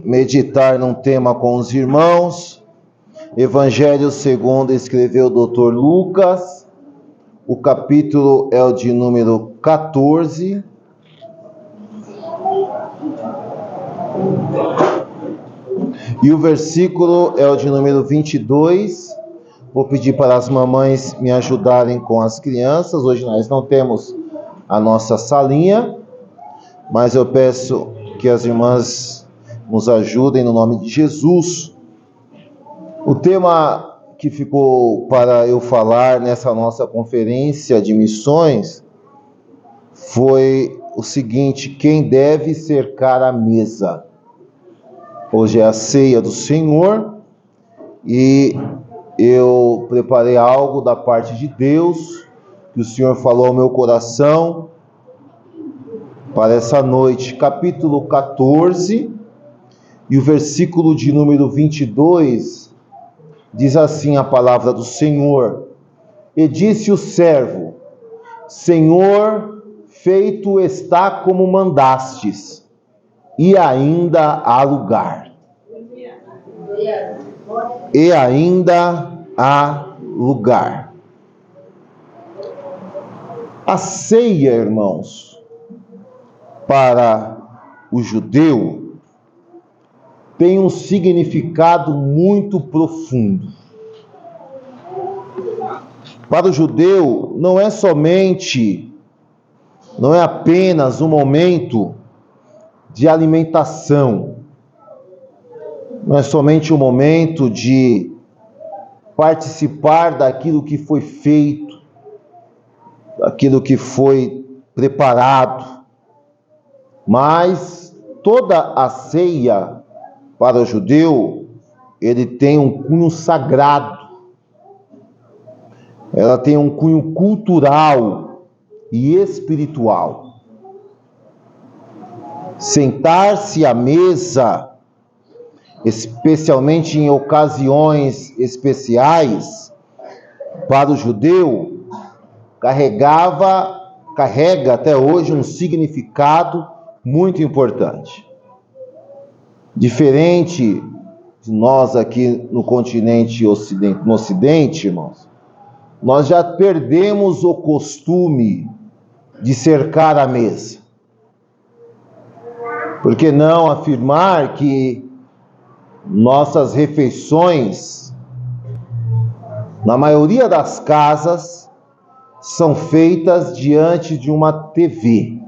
meditar num tema com os irmãos. Evangelho segundo escreveu o Dr. Lucas. O capítulo é o de número 14. E o versículo é o de número 22. Vou pedir para as mamães me ajudarem com as crianças. Hoje nós não temos a nossa salinha, mas eu peço que as irmãs nos ajudem no nome de Jesus. O tema que ficou para eu falar nessa nossa conferência de missões foi o seguinte: quem deve cercar a mesa? Hoje é a ceia do Senhor e eu preparei algo da parte de Deus que o Senhor falou ao meu coração para essa noite. Capítulo 14 e o versículo de número 22 diz assim a palavra do Senhor: E disse o servo: Senhor, feito está como mandastes, e ainda há lugar. E ainda há lugar. A ceia, irmãos, para o judeu, tem um significado muito profundo. Para o judeu, não é apenas um momento de alimentação, não é somente um momento de participar daquilo que foi feito, daquilo que foi preparado, mas toda a ceia para o judeu, ele tem um cunho sagrado, ela tem um cunho cultural e espiritual. Sentar-se à mesa, especialmente em ocasiões especiais, para o judeu, carrega até hoje um significado muito importante. Diferente de nós aqui no continente no Ocidente, irmãos, nós já perdemos o costume de cercar a mesa. Por que não afirmar que nossas refeições, na maioria das casas, são feitas diante de uma TV?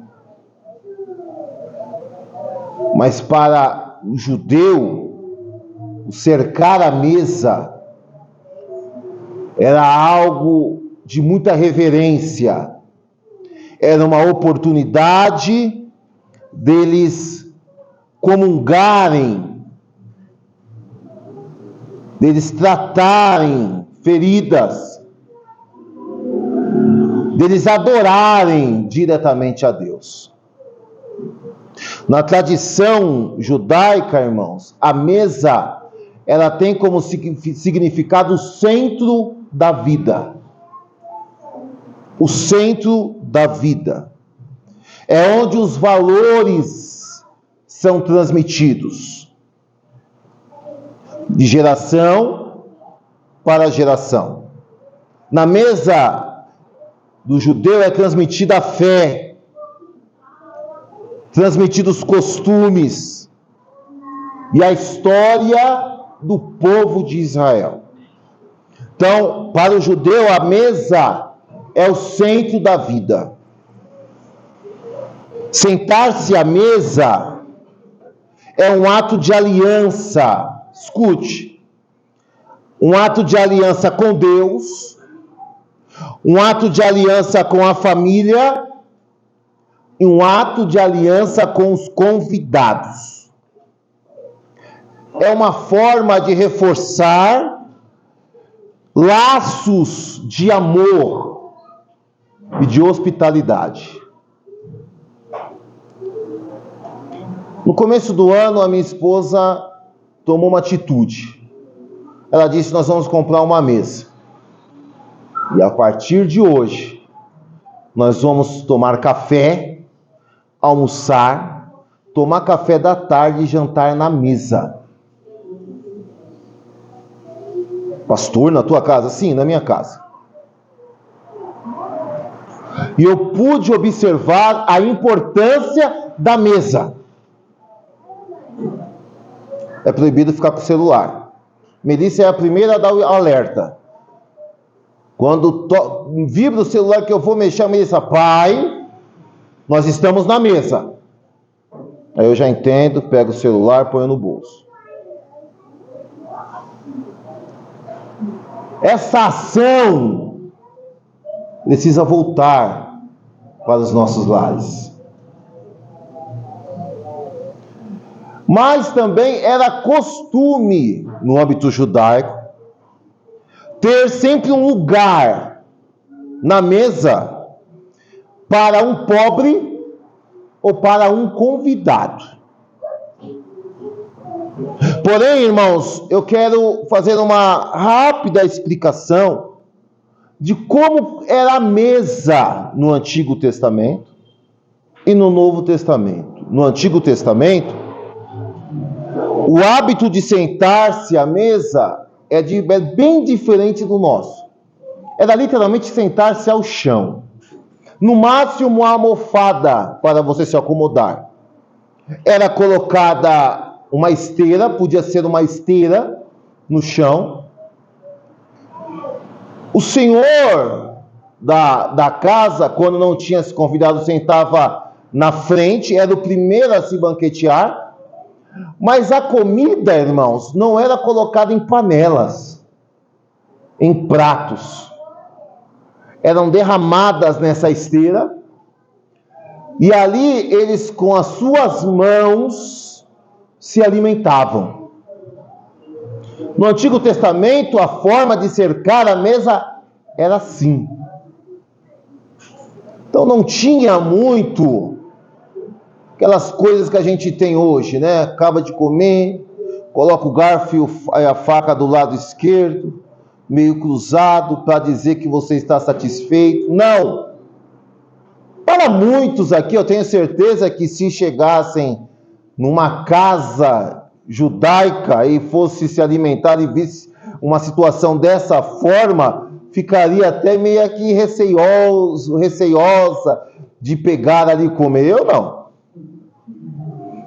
Mas para o judeu, o cercar a mesa era algo de muita reverência, era uma oportunidade deles comungarem, deles tratarem feridas, deles adorarem diretamente a Deus. Na tradição judaica, irmãos, a mesa, ela tem como significado o centro da vida. O centro da vida. É onde os valores são transmitidos, de geração para geração. Na mesa do judeu é transmitida a fé, transmitidos os costumes e a história do povo de Israel. Então, para o judeu, a mesa é o centro da vida. Sentar-se à mesa é um ato de aliança. Escute, um ato de aliança com Deus, um ato de aliança com a família e um ato de aliança com os convidados. É uma forma de reforçar laços de amor e de hospitalidade. No começo do ano, a minha esposa tomou uma atitude. Ela disse: nós vamos comprar uma mesa. E a partir de hoje, nós vamos tomar café, almoçar, tomar café da tarde e jantar na mesa. Pastor, na tua casa? Sim, na minha casa. E eu pude observar a importância da mesa. É proibido ficar com o celular. Melissa é a primeira a dar o alerta. Quando vibra o celular que eu vou mexer, a Melissa, pai, nós estamos na mesa. Aí eu já entendo, pego o celular, ponho no bolso. Essa ação precisa voltar para os nossos lares. Mas também era costume, no âmbito judaico, ter sempre um lugar na mesa para um pobre ou para um convidado. Porém, irmãos, eu quero fazer uma rápida explicação de como era a mesa no Antigo Testamento e no Novo Testamento. No Antigo Testamento, o hábito de sentar-se à mesa é bem diferente do nosso. Era literalmente sentar-se ao chão. No máximo, uma almofada para você se acomodar. Era colocada uma esteira, podia ser uma esteira no chão. O senhor da casa, quando não tinha se convidado, sentava na frente, era o primeiro a se banquetear. Mas a comida, irmãos, não era colocada em panelas, em pratos. Eram derramadas nessa esteira, e ali eles, com as suas mãos, se alimentavam. No Antigo Testamento, a forma de cercar a mesa era assim. Então não tinha muito aquelas coisas que a gente tem hoje, né? Acaba de comer, coloca o garfo e a faca do lado esquerdo, meio cruzado, para dizer que você está satisfeito. Não! Para muitos aqui, eu tenho certeza que se chegassem numa casa judaica e fosse se alimentar e visse uma situação dessa forma, ficaria até meio que receiosa de pegar ali e comer. Eu não.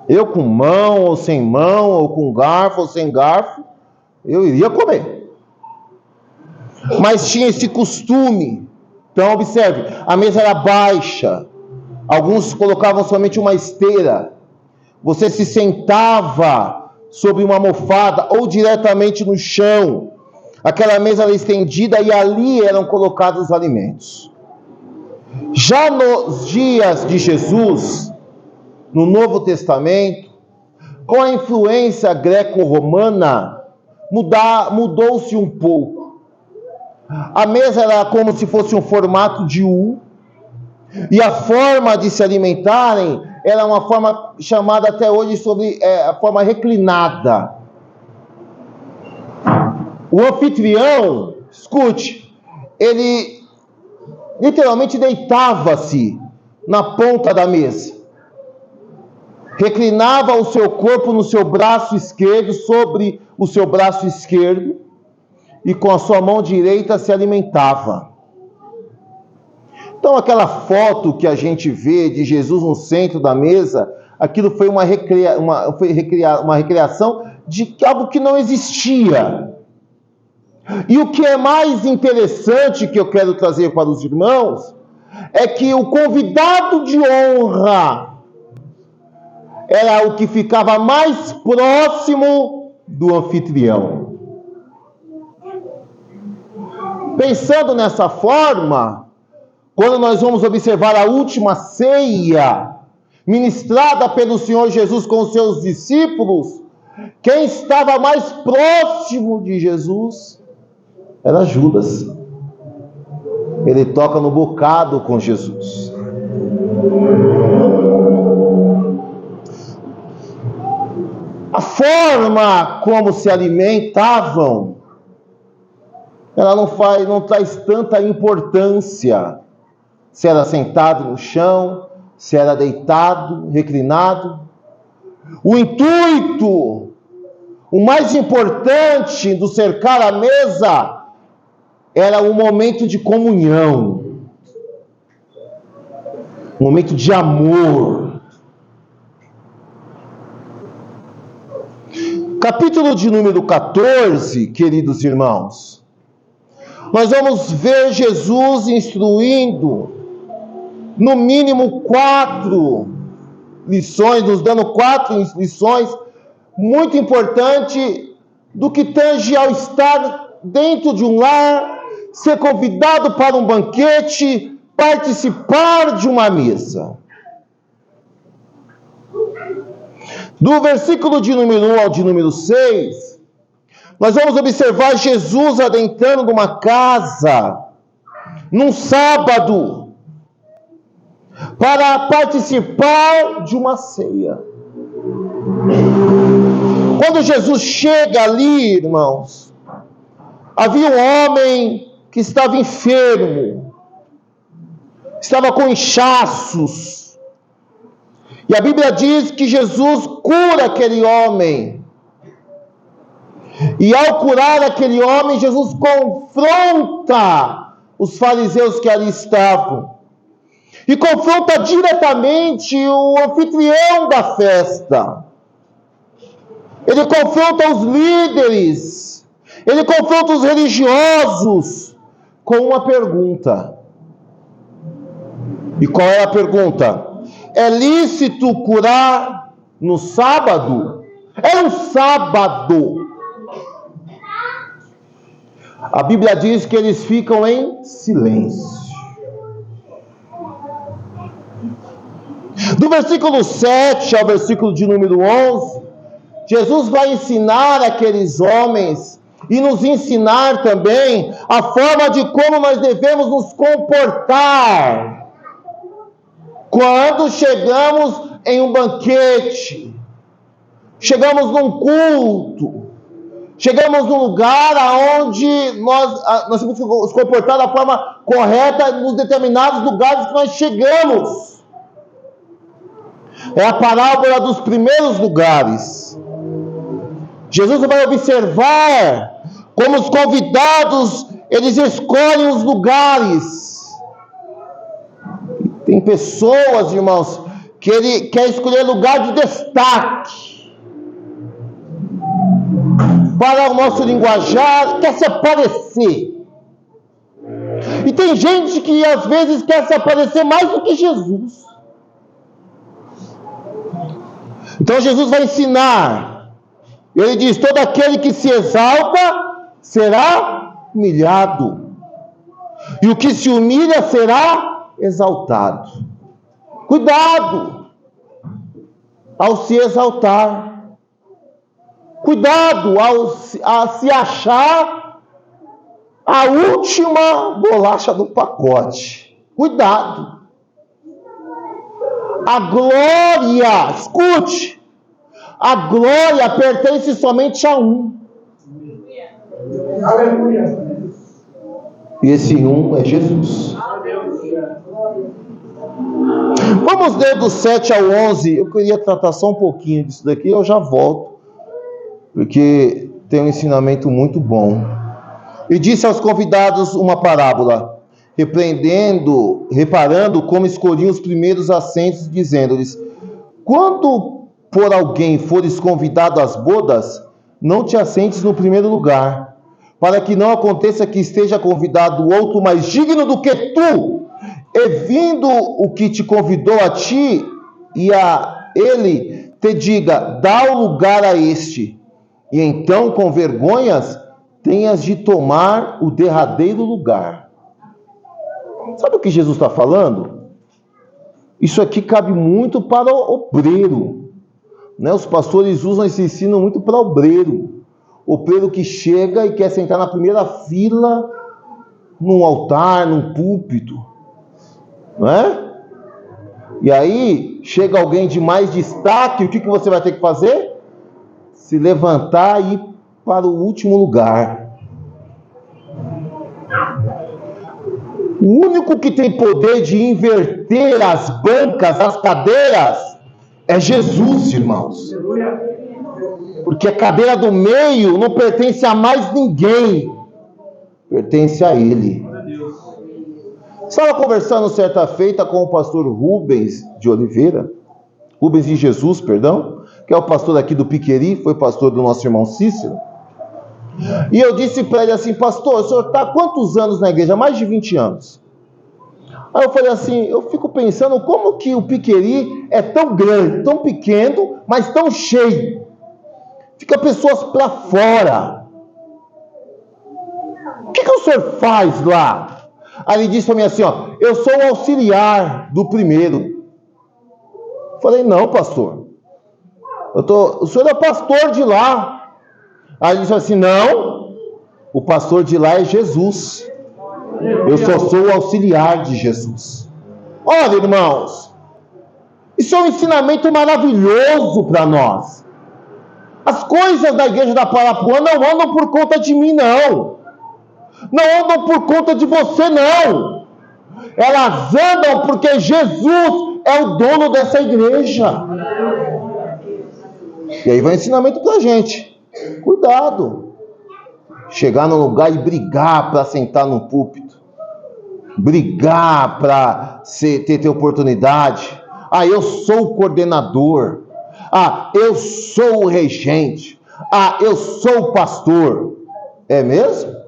Eu com mão ou sem mão, ou com garfo ou sem garfo, eu iria comer. Mas tinha esse costume. Então observe, a mesa era baixa. Alguns colocavam somente uma esteira. Você se sentava sobre uma almofada ou diretamente no chão. Aquela mesa era estendida e ali eram colocados os alimentos. Já nos dias de Jesus, no Novo Testamento, com a influência greco-romana, mudou-se um pouco. A mesa era como se fosse um formato de U, e a forma de se alimentarem era uma forma chamada até hoje a forma reclinada. O anfitrião, escute, ele literalmente deitava-se na ponta da mesa. Reclinava o seu corpo no seu braço esquerdo, sobre o seu braço esquerdo, e com a sua mão direita se alimentava. Então aquela foto que a gente vê de Jesus no centro da mesa, aquilo foi uma recriação de algo que não existia. E o que é mais interessante que eu quero trazer para os irmãos, é que o convidado de honra era o que ficava mais próximo do anfitrião. Pensando nessa forma, quando nós vamos observar a última ceia, ministrada pelo Senhor Jesus com os seus discípulos, quem estava mais próximo de Jesus era Judas. Ele toca no bocado com Jesus. A forma como se alimentavam, ela não traz tanta importância. Se era sentado no chão, se era deitado, reclinado. O intuito, o mais importante do cercar a mesa era o momento de comunhão, um momento de amor. Capítulo de número 14, queridos irmãos, nós vamos ver Jesus instruindo, no mínimo 4 lições, nos dando 4 lições, muito importante do que tange ao estar dentro de um lar, ser convidado para um banquete, participar de uma mesa. Do versículo de número 1 ao de número 6, nós vamos observar Jesus adentrando numa casa, num sábado, para participar de uma ceia. Quando Jesus chega ali, irmãos, havia um homem que estava enfermo, estava com inchaços. E a Bíblia diz que Jesus cura aquele homem. E ao curar aquele homem, Jesus confronta os fariseus que ali estavam. E confronta diretamente o anfitrião da festa. Ele confronta os líderes. Ele confronta os religiosos com uma pergunta. E qual é a pergunta? É lícito curar no sábado? É um sábado. A Bíblia diz que eles ficam em silêncio. Do versículo 7 ao versículo de número 11, Jesus vai ensinar aqueles homens e nos ensinar também a forma de como nós devemos nos comportar quando chegamos em um banquete, chegamos num culto, chegamos num lugar onde nós temos que nos comportar da forma correta nos determinados lugares que nós chegamos. É a parábola dos primeiros lugares. Jesus vai observar como os convidados, eles escolhem os lugares. Tem pessoas, irmãos, que ele quer escolher lugar de destaque. Para o nosso linguajar, quer se aparecer. E tem gente que às vezes quer se aparecer mais do que Jesus. Então Jesus vai ensinar. Ele diz: todo aquele que se exalta será humilhado, e o que se humilha será exaltado. Cuidado ao se exaltar. Cuidado a se achar a última bolacha do pacote. Cuidado. A glória, escute, a glória pertence somente a um. Aleluia. E esse um é Jesus. Vamos ler do 7 ao 11. Eu queria tratar só um pouquinho disso daqui, eu já volto, porque tem um ensinamento muito bom. E disse aos convidados uma parábola, reparando como escolhiam os primeiros assentos, dizendo-lhes: quando por alguém fores convidado às bodas, não te assentes no primeiro lugar, para que não aconteça que esteja convidado outro mais digno do que tu, e vindo o que te convidou a ti e a ele, te diga: dá o lugar a este, e então com vergonhas tenhas de tomar o derradeiro lugar. Sabe o que Jesus está falando? Isso aqui cabe muito para o obreiro, né? Os pastores usam esse ensino muito para o obreiro. O obreiro que chega e quer sentar na primeira fila, num altar, num púlpito, não é? E aí chega alguém de mais destaque, o que você vai ter que fazer? Se levantar e ir para o último lugar. O único que tem poder de inverter as bancas, as cadeiras, é Jesus, irmãos. Porque a cadeira do meio não pertence a mais ninguém, pertence a Ele. Estava conversando certa feita com o pastor Rubens de Jesus, que é o pastor aqui do Piqueri, foi pastor do nosso irmão Cícero. E eu disse para ele assim: pastor, o senhor está há quantos anos na igreja? Mais de 20 anos. Aí eu falei assim, eu fico pensando como que o Piqueri é tão grande, tão pequeno, mas tão cheio. Fica pessoas para fora. O que o senhor faz lá? Aí ele disse para mim assim, ó, eu sou o auxiliar do primeiro. Falei, não, pastor. O senhor é pastor de lá. Aí ele disse assim, não, o pastor de lá é Jesus. Eu só sou o auxiliar de Jesus. Olha, irmãos, isso é um ensinamento maravilhoso para nós. As coisas da igreja da Parapuã não andam por conta de mim, não. Não andam por conta de você, não. Elas andam porque Jesus é o dono dessa igreja. E aí vai o ensinamento para a gente. Cuidado. Chegar no lugar e brigar para sentar no púlpito. Brigar para ter oportunidade. Ah, eu sou o coordenador. Ah, eu sou o regente. Ah, eu sou o pastor. É mesmo?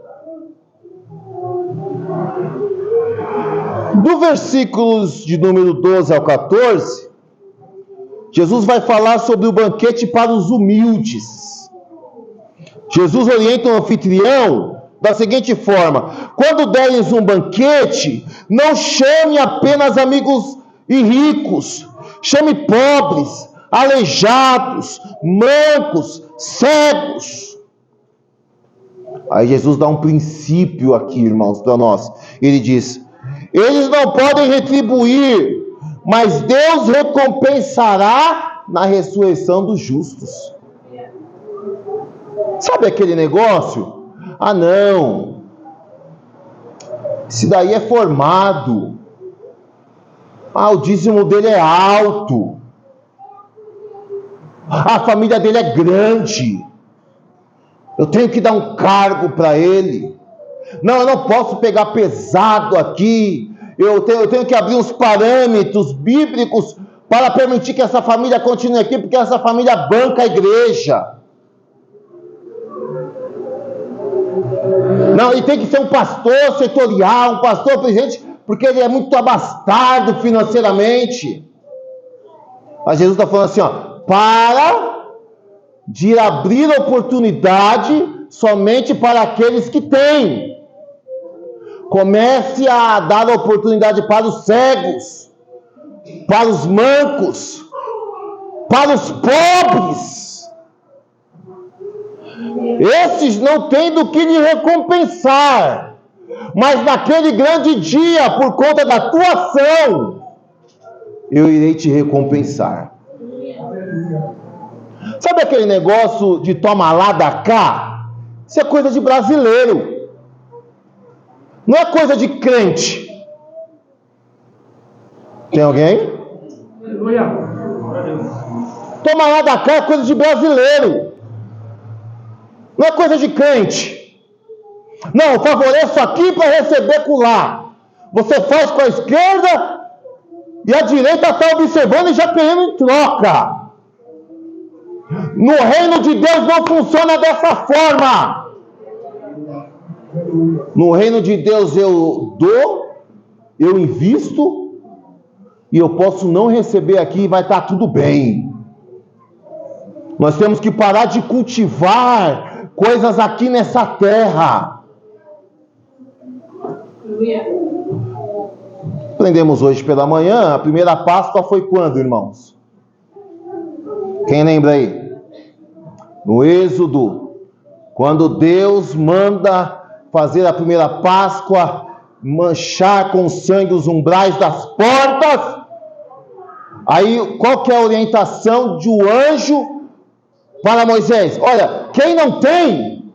Do versículos de número 12 ao 14, Jesus vai falar sobre o banquete para os humildes. Jesus orienta o anfitrião da seguinte forma: quando deres um banquete, não chame apenas amigos e ricos, chame pobres, aleijados, mancos, cegos. Aí Jesus dá um princípio aqui, irmãos, para nós. Ele diz: eles não podem retribuir, mas Deus recompensará na ressurreição dos justos. Sabe aquele negócio? Ah, não. Esse daí é formado. Ah, o dízimo dele é alto. A família dele é grande. Eu tenho que dar um cargo para ele. Não, eu não posso pegar pesado aqui. Eu tenho que abrir uns parâmetros bíblicos para permitir que essa família continue aqui, porque essa família banca a igreja. Não, e tem que ser um pastor setorial, um pastor presidente, porque ele é muito abastado financeiramente. Mas Jesus está falando assim, ó, para de abrir oportunidade somente para aqueles que têm. Comece a dar oportunidade para os cegos, para os mancos, para os pobres. Esses não têm do que lhe recompensar, mas naquele grande dia, por conta da tua ação, eu irei te recompensar. Sabe aquele negócio de toma lá, dá cá? Isso é coisa de brasileiro. Não é coisa de crente. Tem alguém? Toma lá, dá cá é coisa de brasileiro. Não é coisa de crente. Não, eu favoreço aqui para receber com lá. Você faz com a esquerda e a direita está observando e já querendo em troca. No reino de Deus não funciona dessa forma. No reino de Deus eu dou, eu invisto e eu posso não receber aqui e vai estar tudo bem. Nós temos que parar de cultivar coisas aqui nessa terra. Aprendemos hoje pela manhã, a primeira Páscoa foi quando, irmãos? Quem lembra aí? No Êxodo, quando Deus manda fazer a primeira Páscoa, manchar com sangue os umbrais das portas. Aí, qual que é a orientação de um anjo para Moisés? Olha, quem não tem,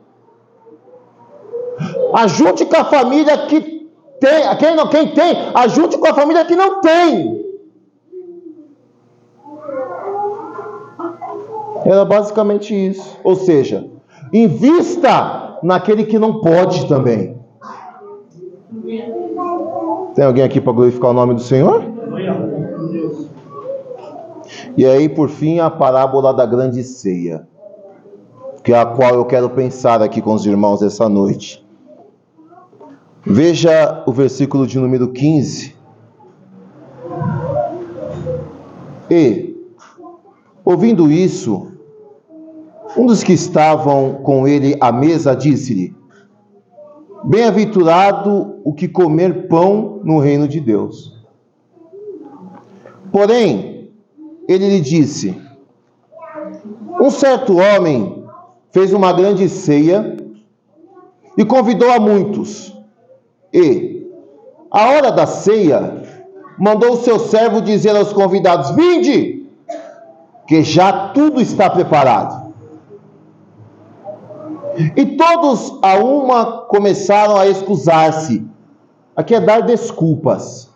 ajunte com a família que tem. Quem tem, ajunte com a família que não tem. Era basicamente isso. Ou seja, invista naquele que não pode também. Tem alguém aqui para glorificar o nome do Senhor? E aí, por fim, a parábola da grande ceia, que é a qual eu quero pensar aqui com os irmãos essa noite. Veja o versículo de número 15. E, ouvindo isso, um dos que estavam com ele à mesa disse-lhe: bem-aventurado o que comer pão no reino de Deus. Porém, ele lhe disse: um certo homem fez uma grande ceia e convidou a muitos. E, à hora da ceia, mandou o seu servo dizer aos convidados: vinde, que já tudo está preparado. E todos a uma começaram a excusar-se, a que é dar desculpas.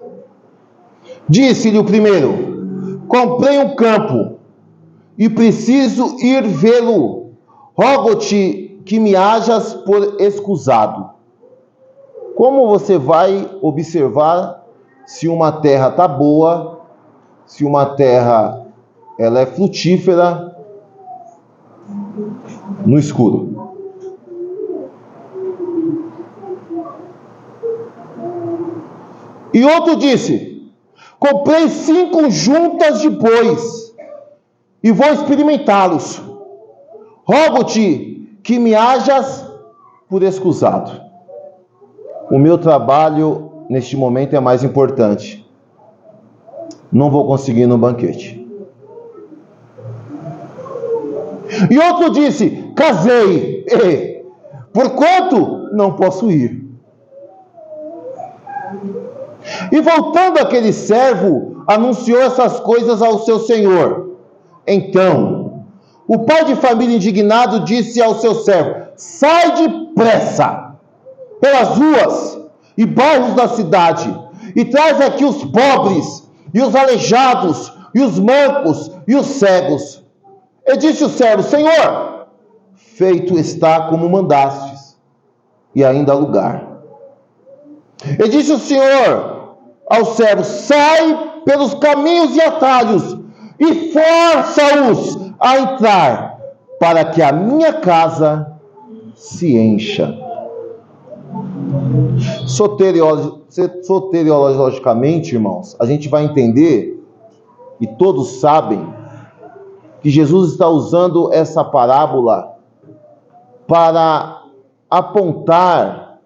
Disse-lhe o primeiro: comprei um campo e preciso ir vê-lo. Rogo-te que me hajas por escusado. Como você vai observar se uma terra está boa, se uma terra ela é frutífera no escuro? E outro disse: comprei 5 juntas de bois e vou experimentá-los. Rogo-te que me hajas por escusado. O meu trabalho neste momento é mais importante. Não vou conseguir ir no banquete. E outro disse: casei, e porquanto não posso ir. E voltando aquele servo, anunciou essas coisas ao seu senhor. Então, o pai de família indignado disse ao seu servo: sai depressa pelas ruas e bairros da cidade, e traz aqui os pobres, e os aleijados, e os mancos, e os cegos. E disse o servo: Senhor, feito está como mandastes, e ainda há lugar. E disse o Senhor ao servo: sai pelos caminhos e atalhos, e força-os a entrar, para que a minha casa se encha. Soteriologicamente, irmãos, a gente vai entender, e todos sabem, que Jesus está usando essa parábola para apontar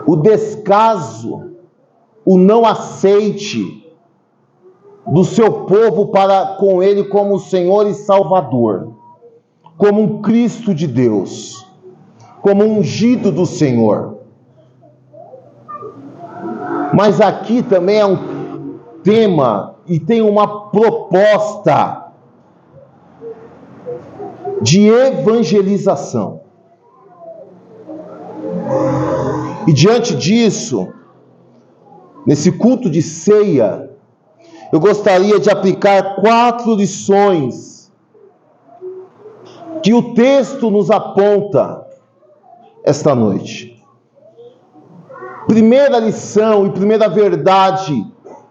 o descaso, o não aceite do seu povo para com ele como Senhor e Salvador, como um Cristo de Deus, como um ungido do Senhor. Mas aqui também é um tema e tem uma proposta de evangelização. E diante disso, nesse culto de ceia, eu gostaria de aplicar 4 lições que o texto nos aponta esta noite. Primeira lição e primeira verdade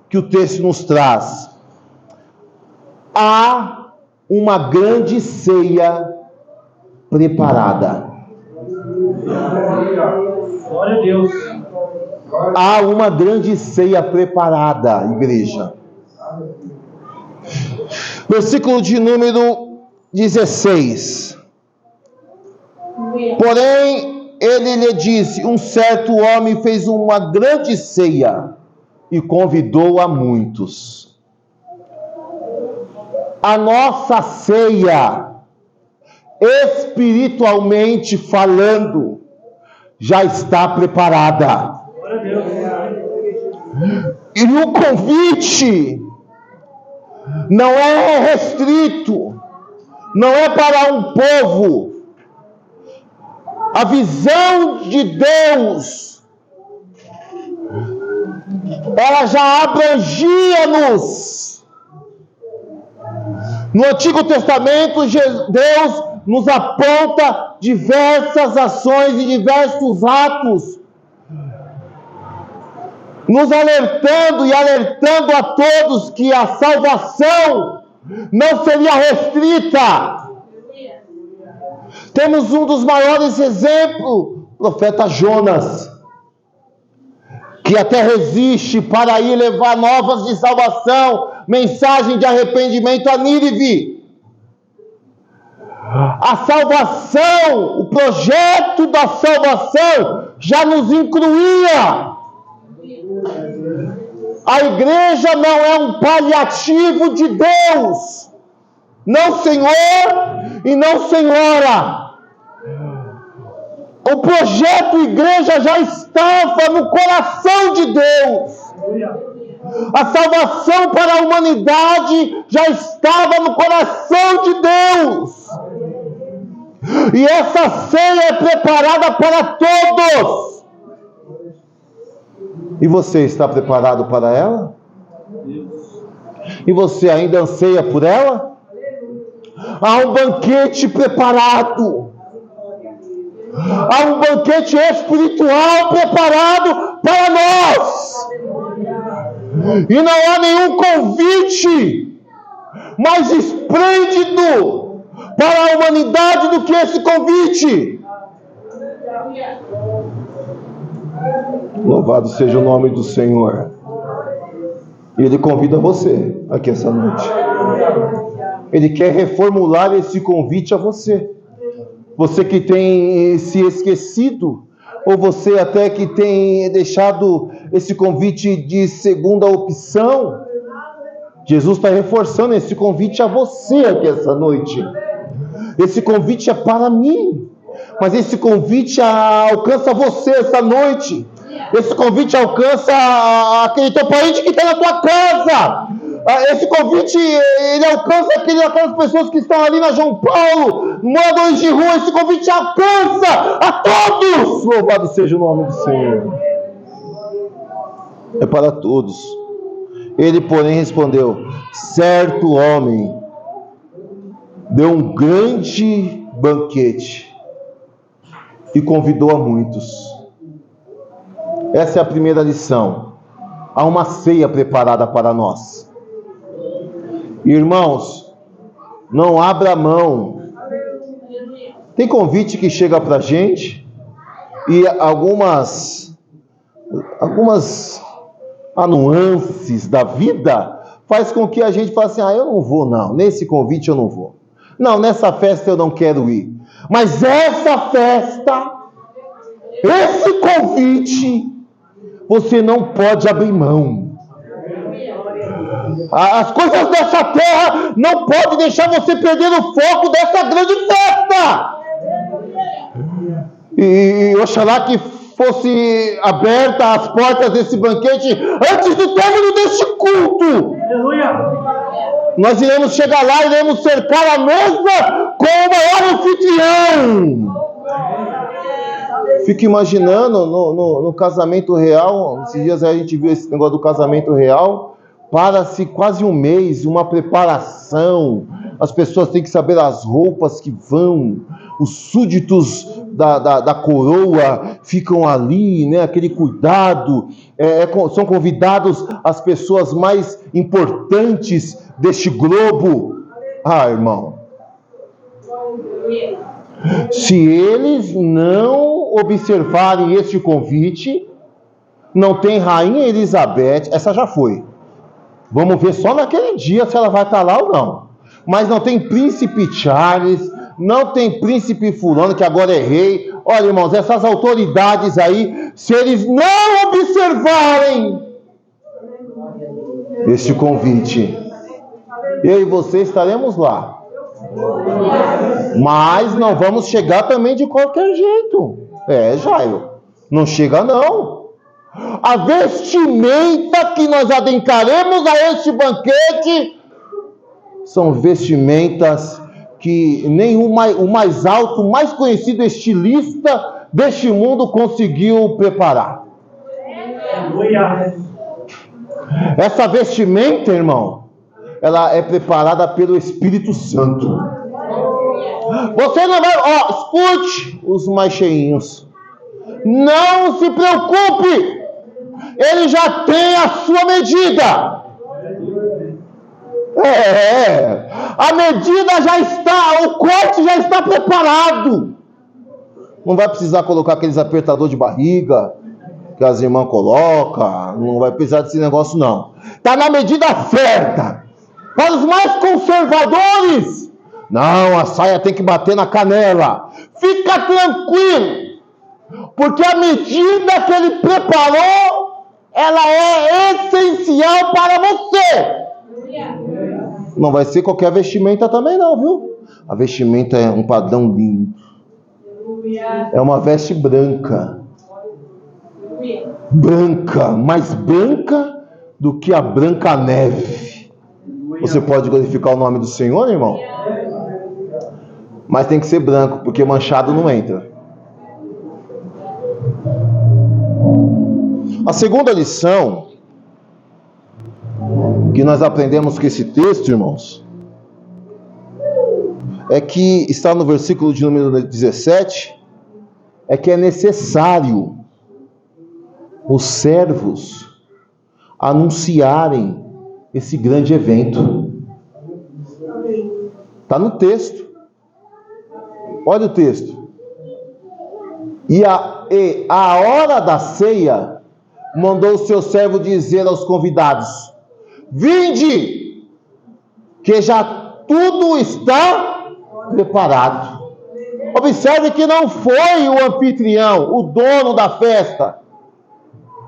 que o texto nos traz: há uma grande ceia preparada. Glória a Deus. Há uma grande ceia preparada, igreja. Versículo de número 16. Porém, ele lhe disse: um certo homem fez uma grande ceia e convidou a muitos. A nossa ceia, espiritualmente falando, já está preparada. Glória a Deus. E o convite não é restrito, não é para um povo. A visão de Deus, ela já abrangia-nos. No Antigo Testamento, Deus nos aponta diversas ações e diversos atos, nos alertando e alertando a todos que a salvação não seria restrita. Temos um dos maiores exemplos, o profeta Jonas, que até resiste para ir levar novas de salvação, mensagem de arrependimento a Nínive. A salvação, o projeto da salvação já nos incluía. A igreja não é um paliativo de Deus. Não senhor e não senhora. O projeto igreja já estava no coração de Deus. A salvação para a humanidade já estava no coração de Deus. E essa ceia é preparada para todos. E você está preparado para ela? E você ainda anseia por ela? Há um banquete preparado. Há um banquete espiritual preparado para nós. E não há nenhum convite mais esplêndido para a humanidade do que esse convite. Louvado seja o nome do Senhor. E Ele convida você aqui essa noite. Ele quer reformular esse convite a você. Você que tem se esquecido, ou você até que tem deixado esse convite de segunda opção, Jesus está reforçando esse convite a você aqui essa noite. Esse convite é para mim, mas esse convite alcança você essa noite. Esse convite alcança aquele teu parente que está na tua casa. Esse convite, ele alcança aquelas pessoas que estão ali na João Paulo, moradores de rua. Esse convite alcança a todos. Louvado seja o nome do Senhor. É para todos. Ele, porém, respondeu: certo homem deu um grande banquete e convidou a muitos. Essa é a primeira lição. Há uma ceia preparada para nós. Irmãos, não abra mão. Tem convite que chega para a gente e algumas nuances da vida faz com que a gente fale assim: eu não vou não, nesse convite eu não vou. Não, nessa festa eu não quero ir. Mas essa festa, esse convite, você não pode abrir mão. As coisas dessa terra não podem deixar você perder o foco dessa grande festa. E oxalá que fosse aberta as portas desse banquete antes do término deste culto. Nós iremos chegar lá, iremos cercar a mesa com o maior anfitrião. Fico imaginando no casamento real. Esses dias aí a gente viu esse negócio do casamento real. Para-se quase um mês, uma preparação. As pessoas têm que saber as roupas que vão. Os súditos da coroa ficam ali, né? Aquele cuidado. São convidados as pessoas mais importantes deste globo. Irmão, se eles não observarem este convite, não tem Rainha Elizabeth, essa já foi. Vamos ver só naquele dia se ela vai estar lá ou não. Mas não tem príncipe Charles, não tem príncipe fulano que agora é rei. Olha, irmãos, essas autoridades aí, se eles não observarem este convite, eu e você estaremos lá. Mas não vamos chegar também de qualquer jeito. Jairo, não chega não. A vestimenta que nós adentraremos a este banquete são vestimentas que nenhum o mais alto, o mais conhecido estilista deste mundo conseguiu preparar. Essa vestimenta, irmão, ela é preparada pelo Espírito Santo. Você não vai, escute os mais cheinhos. Não se preocupe, ele já tem a sua medida. A medida já está, o corte já está preparado. Não vai precisar colocar aqueles apertadores de barriga que as irmãs colocam, não vai precisar desse negócio não. Está na medida certa. Para os mais conservadores, não, a saia tem que bater na canela. Fica tranquilo, porque a medida que ele preparou, ela é essencial para você. Não vai ser qualquer vestimenta também não, viu? A vestimenta é um padrão lindo. É uma veste branca. Branca, mais branca do que a branca neve. Você pode glorificar o nome do Senhor, irmão? Mas tem que ser branco, porque manchado não entra. A segunda lição que nós aprendemos com esse texto, irmãos, é que está no versículo de número 17, é que é necessário os servos anunciarem esse grande evento. Está no texto. Olha o texto. E a hora da ceia, mandou o seu servo dizer aos convidados: vinde, que já tudo está preparado. Observe que não foi o anfitrião, o dono da festa,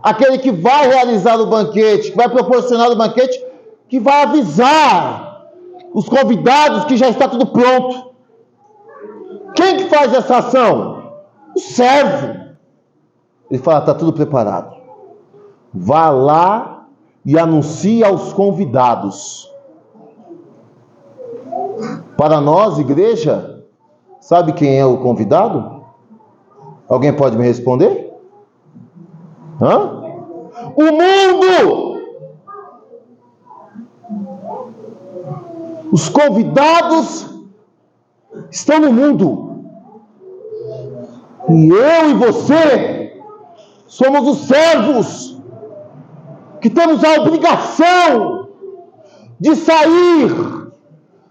aquele que vai realizar o banquete, que vai proporcionar o banquete, que vai avisar os convidados que já está tudo pronto. Quem que faz essa ação? O servo. Ele fala: está tudo preparado. Vá lá e anuncie aos convidados. Para nós, igreja, sabe quem é o convidado? Alguém pode me responder? O mundo! Os convidados estão no mundo. E eu e você somos os servos que temos a obrigação de sair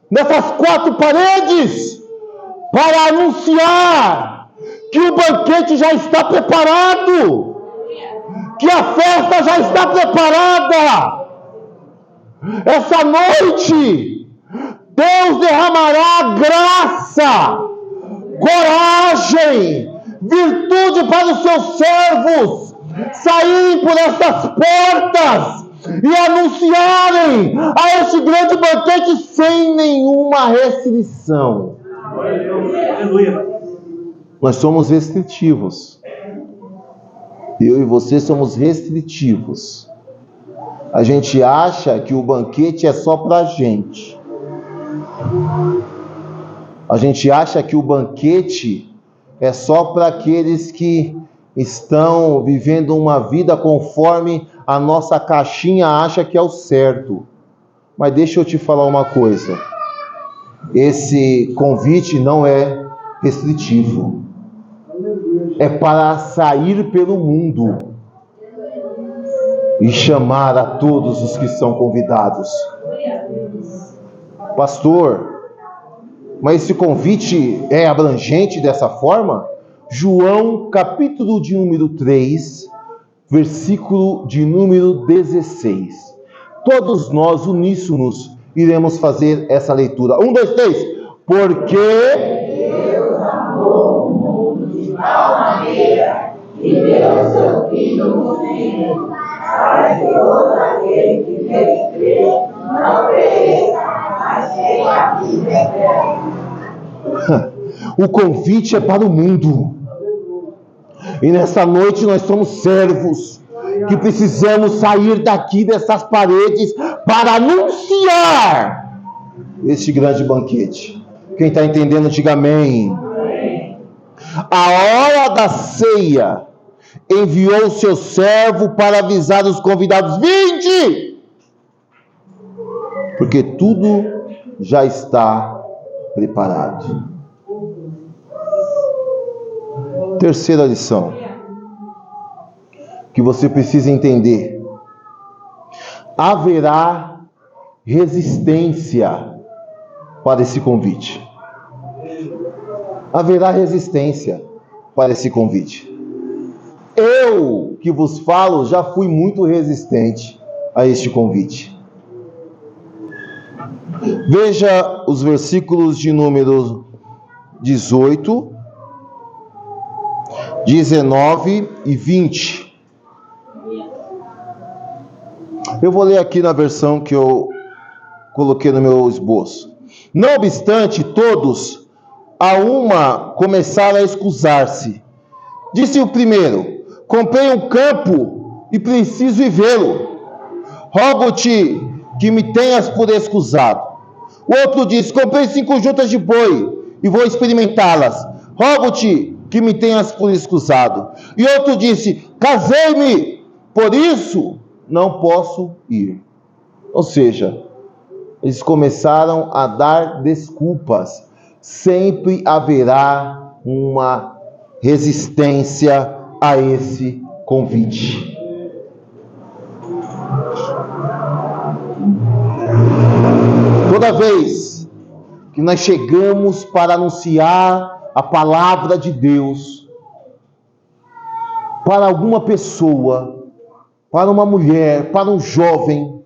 nessas quatro paredes para anunciar que o banquete já está preparado, que a festa já está preparada. Essa noite Deus derramará graça, coragem, virtude para os seus servos saírem por essas portas e anunciarem a esse grande banquete sem nenhuma restrição. Aleluia. Nós somos restritivos. Eu e você somos restritivos. A gente acha que o banquete é só para a gente. A gente acha que o banquete é só para aqueles que estão vivendo uma vida conforme a nossa caixinha acha que é o certo. Mas deixa eu te falar uma coisa. Esse convite não é restritivo. É para sair pelo mundo e chamar a todos os que são convidados. Pastor, mas esse convite é abrangente dessa forma? João, capítulo de número 3, versículo de número 16. Todos nós, uníssonos, iremos fazer essa leitura. 1, 2, 3. Porque Deus amou o mundo de tal maneira que deu seu Filho único, para que todo aquele que nele crê não pereça, mas tenha a vida eterna. O convite é para o mundo. E nessa noite nós somos servos que precisamos sair daqui dessas paredes para anunciar este grande banquete. Quem está entendendo, diga amém. A hora da ceia, enviou o seu servo para avisar os convidados: vinde! porque tudo já está preparado. Terceira lição que você precisa entender: haverá resistência para esse convite. Haverá resistência para esse convite. Eu que vos falo já fui muito resistente a este convite. Veja os versículos de número 18, 19 e 20. Eu vou ler aqui na versão que eu coloquei no meu esboço. Não obstante, todos a uma começaram a escusar-se. Disse o primeiro: comprei um campo e preciso ir vê-lo. Rogo-te que me tenhas por escusado. O outro disse: comprei 5 juntas de boi e vou experimentá-las. Rogo-te que me tenhas por escusado. E outro disse: casei-me, por isso não posso ir. Ou seja, eles começaram a dar desculpas. Sempre haverá uma resistência a esse convite. Toda vez que nós chegamos para anunciar a palavra de Deus para alguma pessoa, para uma mulher, para um jovem,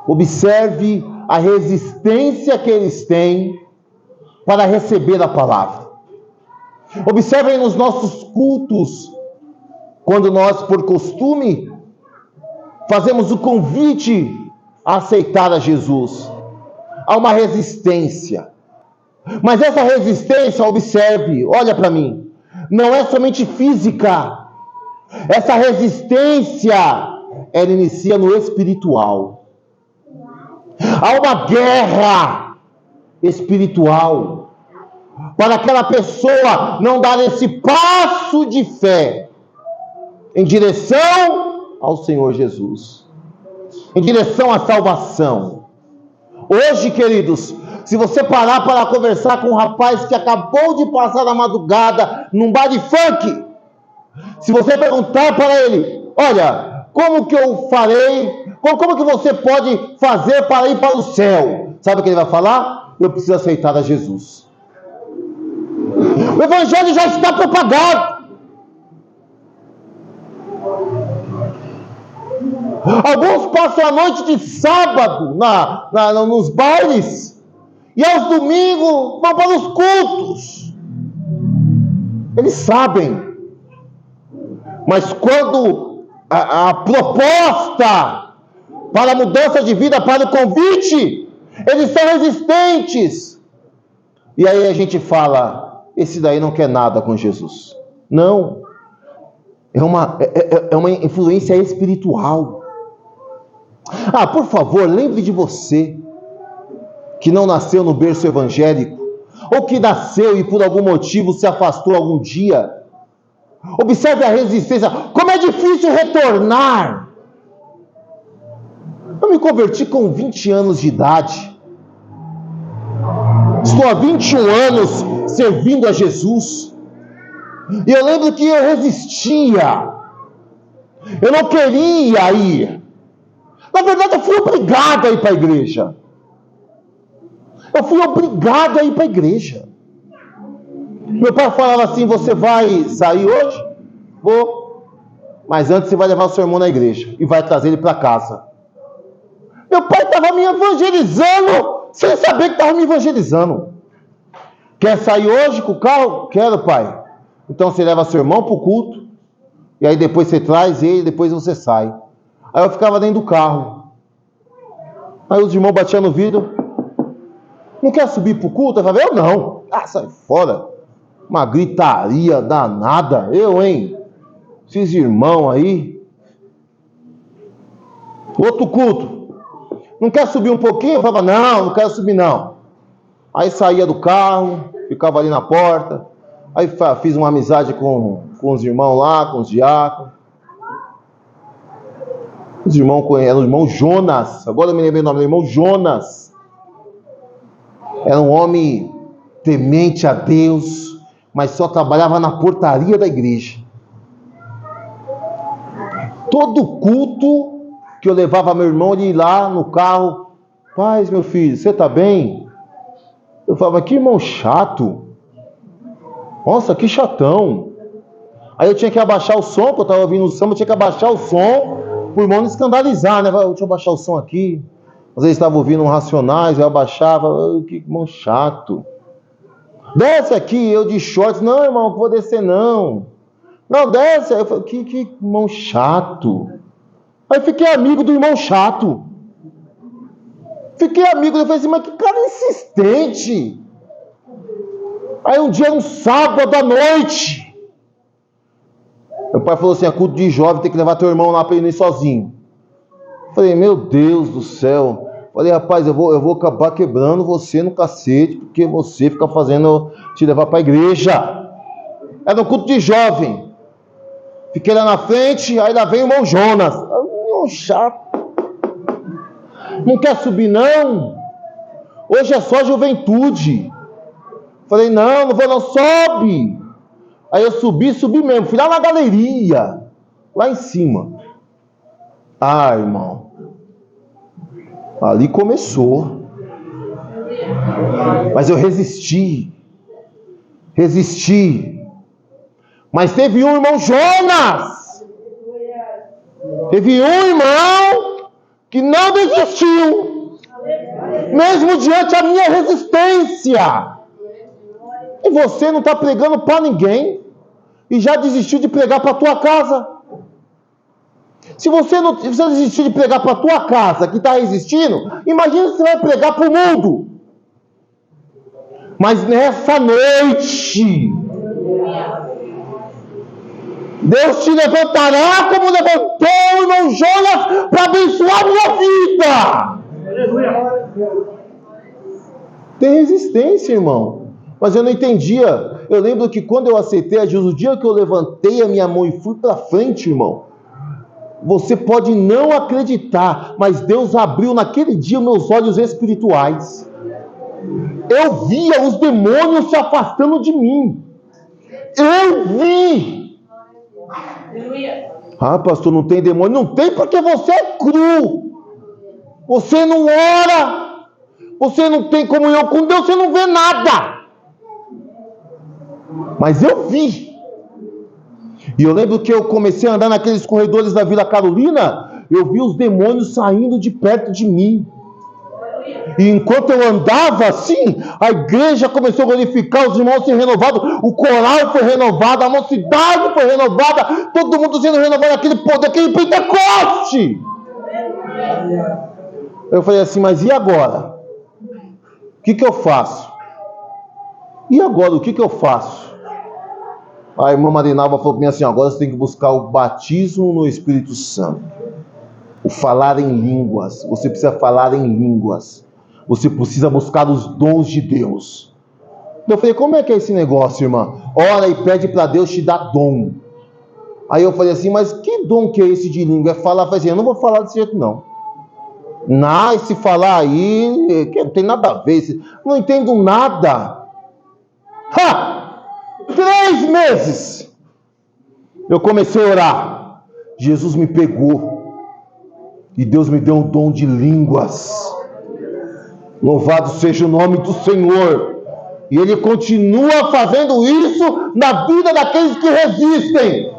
observe a resistência que eles têm para receber a palavra. Observem nos nossos cultos, quando nós, por costume, fazemos o convite a aceitar a Jesus. Há uma resistência. Mas essa resistência, observe, olha para mim, não é somente física. Essa resistência, ela inicia no espiritual. Há uma guerra espiritual para aquela pessoa não dar esse passo de fé em direção ao Senhor Jesus, em direção à salvação. Hoje, queridos, se você parar para conversar com um rapaz que acabou de passar a madrugada num bar de funk, se você perguntar para ele: olha, como que eu farei, como que você pode fazer para ir para o céu? Sabe o que ele vai falar? Eu preciso aceitar a Jesus. O evangelho já está propagado. Alguns passam a noite de sábado nos bailes e aos domingos vão para os cultos. Eles sabem. Mas quando a proposta para a mudança de vida, para o convite, eles são resistentes. E aí a gente fala: esse daí não quer nada com Jesus. Não. É uma influência espiritual. Por favor, lembre de você que não nasceu no berço evangélico, ou que nasceu e por algum motivo se afastou algum dia. Observe a resistência. Como é difícil retornar. Eu me converti com 20 anos de idade. Estou há 21 anos servindo a Jesus. E eu lembro que eu resistia. Eu não queria ir. Na verdade, eu fui obrigado a ir para a igreja. Eu fui obrigado a ir para a igreja. Meu pai falava assim: você vai sair hoje? Vou. Mas antes você vai levar o seu irmão na igreja e vai trazer ele para casa. Meu pai estava me evangelizando sem saber que estava me evangelizando. Quer sair hoje com o carro? Quero, pai. Então você leva seu irmão para o culto e aí depois você traz ele e depois você sai. Aí eu ficava dentro do carro. Aí os irmãos batiam no vidro: não quer subir para o culto? Eu falava: eu não. Sai fora. Uma gritaria danada. Eu, hein? Esses irmãos aí. Outro culto: não quer subir um pouquinho? Eu falava: não quero subir não. Aí saía do carro, ficava ali na porta. Aí fiz uma amizade com os irmãos lá, com os diáconos. Os irmãos conhecem, o irmão Jonas. Agora eu me lembrei o nome do irmão Jonas. Era um homem temente a Deus, mas só trabalhava na portaria da igreja. Todo culto que eu levava meu irmão, ele ia lá no carro: paz, meu filho, você tá bem? Eu falava: que irmão chato. Nossa, que chatão. Aí eu tinha que abaixar o som, porque eu estava ouvindo o samba, eu tinha que abaixar o som para o irmão não escandalizar, né? Deixa eu abaixar o som aqui. Às vezes estava ouvindo um Racionais, eu abaixava. Que irmão chato. Desce aqui, eu de shorts. Não, irmão, não vou descer não. Não, desce. Aí eu falei: que irmão chato. Aí fiquei amigo do irmão chato. Fiquei amigo, eu falei assim: mas que cara insistente. Aí um dia, um sábado à noite, meu pai falou assim: é culto de jovem, tem que levar teu irmão lá para ele ir sozinho. Falei: meu Deus do céu. Falei: rapaz, eu vou acabar quebrando você no cacete, porque você fica fazendo te levar para a igreja. Era um culto de jovem. Fiquei lá na frente, aí lá vem o irmão Jonas. Meu chato. Não quer subir não? Hoje é só juventude. Falei: não vou não, sobe. Aí eu subi mesmo, fui lá na galeria, lá em cima. Ah, irmão, ali começou. Mas eu resisti. Mas teve um irmão Jonas. Teve um irmão que não desistiu, mesmo diante da minha resistência. E você não está pregando para ninguém e já desistiu de pregar para a tua casa. Se você desistiu de pregar para a tua casa, que está resistindo, imagina se você vai pregar para o mundo. Mas nessa noite, Deus te levantará como levantou o irmão Jonas para abençoar a minha vida. Tem resistência, irmão. Mas eu não entendia. Eu lembro que quando eu aceitei a Jesus, o dia que eu levantei a minha mão e fui para frente, irmão, você pode não acreditar, mas Deus abriu naquele dia meus olhos espirituais. Eu via os demônios se afastando de mim. Eu vi. Ah, pastor, não tem demônio? Não tem, porque você é cru. Você não ora. Você não tem comunhão com Deus, você não vê nada. Mas eu vi. E eu lembro que eu comecei a andar naqueles corredores da Vila Carolina, eu vi os demônios saindo de perto de mim. E enquanto eu andava assim, a igreja começou a glorificar, os irmãos se renovaram, o coral foi renovado, a mocidade foi renovada, todo mundo sendo renovado, aquele poder, aquele Pentecoste. Eu falei assim: mas e agora? O que eu faço? E agora, o que eu faço? A irmã Marinalva falou para mim assim: agora você tem que buscar o batismo no Espírito Santo. O falar em línguas. Você precisa falar em línguas. Você precisa buscar os dons de Deus. Eu falei: como é que é esse negócio, irmã? Ora e pede para Deus te dar dom. Aí eu falei assim: mas que dom que é esse de língua? É falar? Eu falei assim: eu não vou falar desse jeito não. Não, esse falar aí, que não tem nada a ver. Não entendo nada. 3 meses eu comecei a orar. Jesus me pegou e Deus me deu um dom de línguas. Louvado seja o nome do Senhor. E Ele continua fazendo isso na vida daqueles que resistem.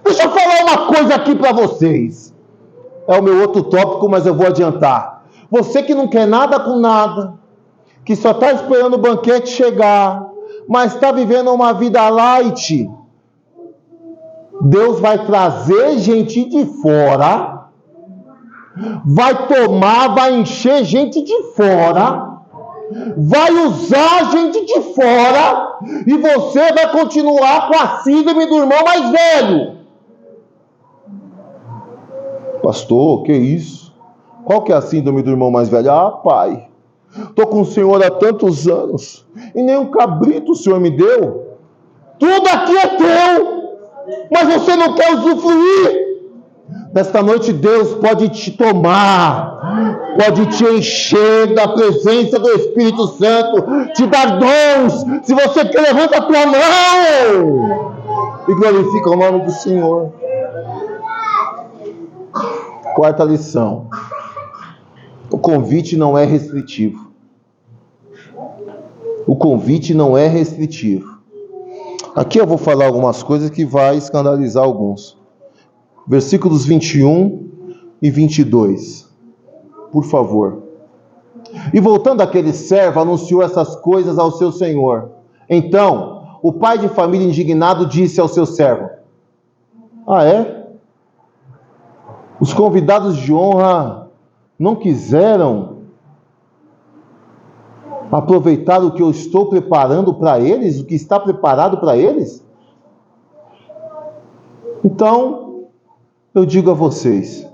Deixa eu falar uma coisa aqui para vocês. É o meu outro tópico, mas eu vou adiantar. Você que não quer nada com nada, que só está esperando o banquete chegar, mas está vivendo uma vida light, Deus vai trazer gente de fora, vai tomar, vai encher gente de fora, vai usar gente de fora, e você vai continuar com a síndrome do irmão mais velho. Pastor, que isso? Qual que é a síndrome do irmão mais velho? Ah, pai, estou com o Senhor há tantos anos e nem um cabrito o Senhor me deu. Tudo aqui é teu, mas você não quer usufruir. Nesta noite Deus pode te tomar, pode te encher da presença do Espírito Santo, te dar dons. Se você quer, levanta a tua mão e glorifica o nome do Senhor. Quarta lição: o convite não é restritivo. O convite não é restritivo. Aqui eu vou falar algumas coisas que vai escandalizar alguns. Versículos 21 e 22. Por favor. E voltando aquele servo, anunciou essas coisas ao seu senhor. Então, o pai de família indignado disse ao seu servo: ah, é? Os convidados de honra não quiseram aproveitar o que eu estou preparando para eles, o que está preparado para eles? Então, eu digo a vocês: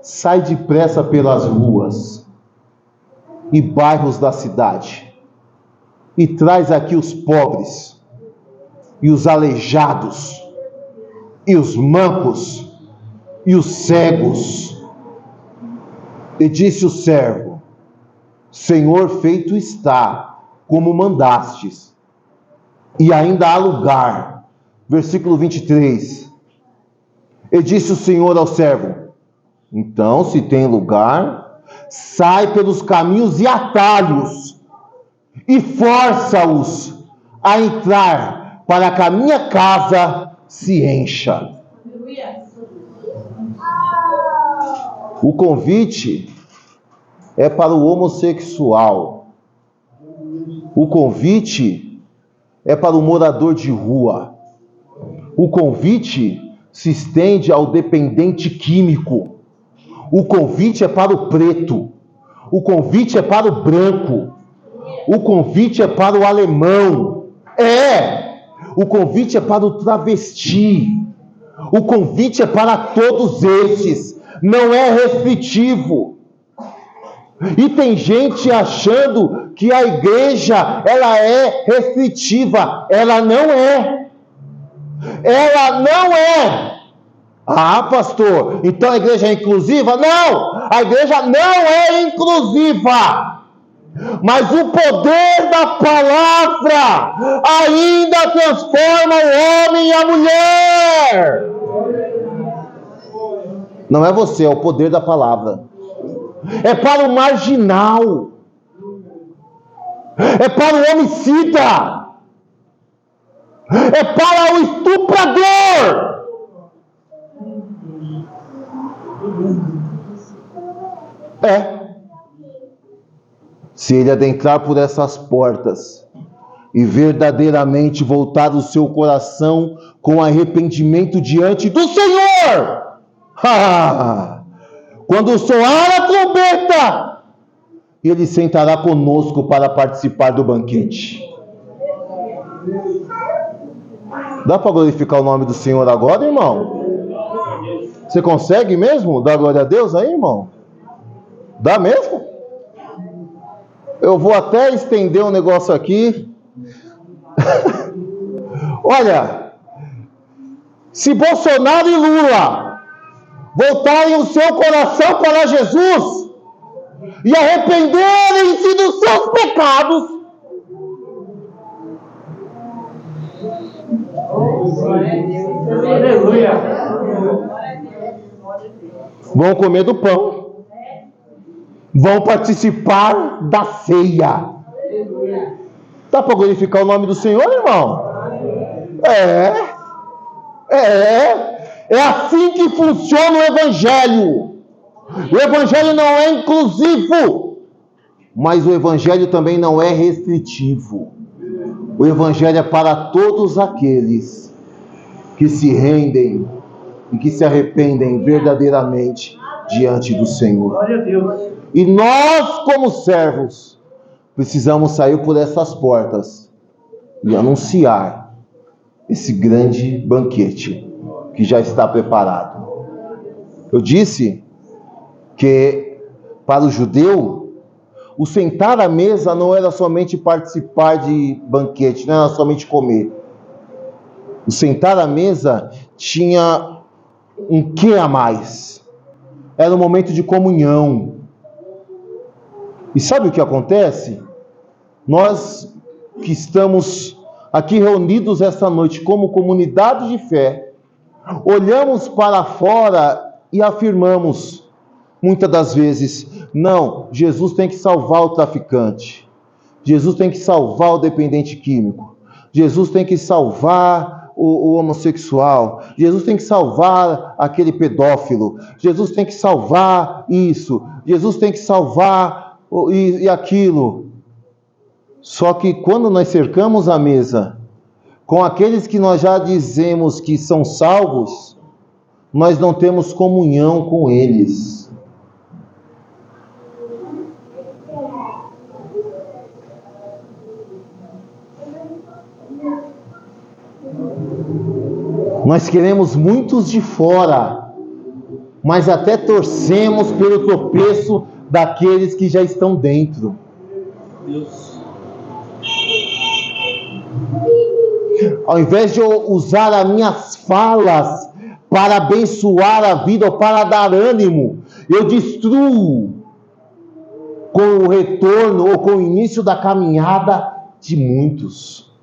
sai depressa pelas ruas e bairros da cidade e traz aqui os pobres e os aleijados e os mancos e os cegos. E disse o servo: Senhor, feito está, como mandastes, e ainda há lugar. Versículo 23. E disse o Senhor ao servo: então, se tem lugar, sai pelos caminhos e atalhos, e força-os a entrar, para que a minha casa se encha. O convite é para o homossexual. O convite é para o morador de rua. O convite se estende ao dependente químico. O convite é para o preto. O convite é para o branco. O convite é para o alemão. O convite é para o travesti. O convite é para todos estes. Não é restritivo. E tem gente achando que a igreja, ela é restritiva. Ela não é. Ela não é. Ah, pastor, então a igreja é inclusiva? Não, a igreja não é inclusiva. Mas o poder da palavra ainda transforma o homem e a mulher. Não é você, é o poder da palavra. É para o marginal. É para o homicida. É para o estuprador. Se ele adentrar por essas portas e verdadeiramente voltar o seu coração com arrependimento diante do Senhor, quando soar a trombeta, ele sentará conosco para participar do banquete. Dá para glorificar o nome do Senhor agora, irmão? Você consegue mesmo dar glória a Deus aí, irmão? Dá mesmo? Eu vou até estender um negócio aqui. Olha, se Bolsonaro e Lula voltarem o seu coração para Jesus e arrependerem-se dos seus pecados, vão comer do pão, vão participar da ceia. Dá para glorificar o nome do Senhor, irmão? É assim que funciona o Evangelho. O Evangelho não é inclusivo, mas o Evangelho também não é restritivo. O Evangelho é para todos aqueles que se rendem e que se arrependem verdadeiramente diante do Senhor. Glória a Deus. E nós, como servos, precisamos sair por essas portas e anunciar esse grande banquete que já está preparado. Eu disse que para o judeu, o sentar à mesa não era somente participar de banquete, não era somente comer. O sentar à mesa tinha um quê a mais. Era um momento de comunhão. E sabe o que acontece? Nós que estamos aqui reunidos esta noite como comunidade de fé, olhamos para fora e afirmamos, muitas das vezes, não, Jesus tem que salvar o traficante, Jesus tem que salvar o dependente químico, Jesus tem que salvar o homossexual, Jesus tem que salvar aquele pedófilo, Jesus tem que salvar isso, Jesus tem que salvar e aquilo. Só que quando nós cercamos a mesa com aqueles que nós já dizemos que são salvos, nós não temos comunhão com eles. Nós queremos muitos de fora, mas até torcemos pelo tropeço daqueles que já estão dentro. Deus. Ao invés de eu usar as minhas falas para abençoar a vida ou para dar ânimo, eu destruo com o retorno ou com o início da caminhada de muitos.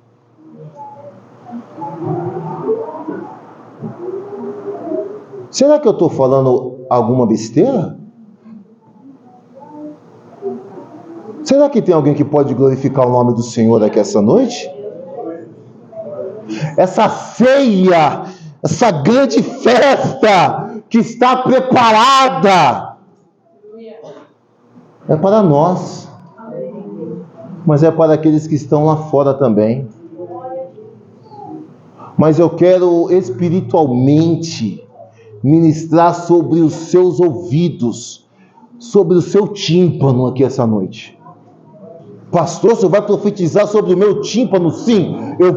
Será que eu estou falando alguma besteira? Será que tem alguém que pode glorificar o nome do Senhor aqui essa noite? Essa ceia, essa grande festa que está preparada, é para nós, mas é para aqueles que estão lá fora também. Mas eu quero espiritualmente ministrar sobre os seus ouvidos, sobre o seu tímpano aqui essa noite. Pastor, você vai profetizar sobre o meu tímpano? Sim, eu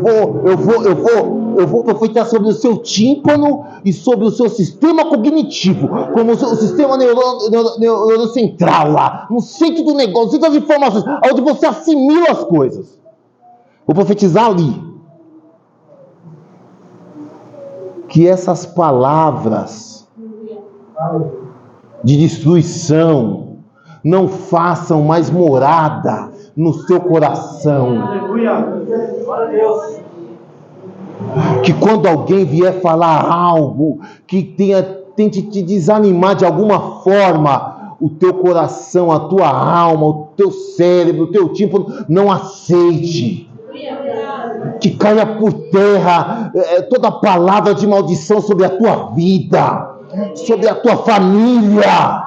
vou profetizar sobre o seu tímpano e sobre o seu sistema cognitivo, como o sistema neurocentral lá, no centro do negócio, no centro das informações, onde você assimila as coisas. Vou profetizar ali. Que essas palavras de destruição não façam mais morada no seu coração. Que quando alguém vier falar algo que tente te desanimar de alguma forma, o teu coração, a tua alma, o teu cérebro, o teu tímpano não aceite. Que caia por terra toda palavra de maldição sobre a tua vida, sobre a tua família.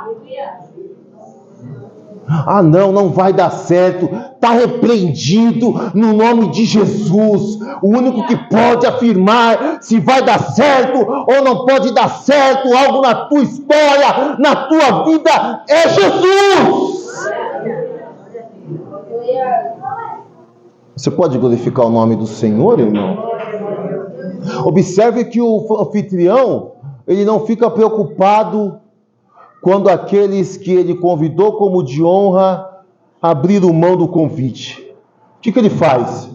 Ah, não vai dar certo. Está repreendido no nome de Jesus. O único que pode afirmar se vai dar certo ou não pode dar certo algo na tua história, na tua vida, é Jesus. Você pode glorificar o nome do Senhor, irmão? Observe que o anfitrião, ele não fica preocupado quando aqueles que ele convidou como de honra abriram mão do convite. O que ele faz?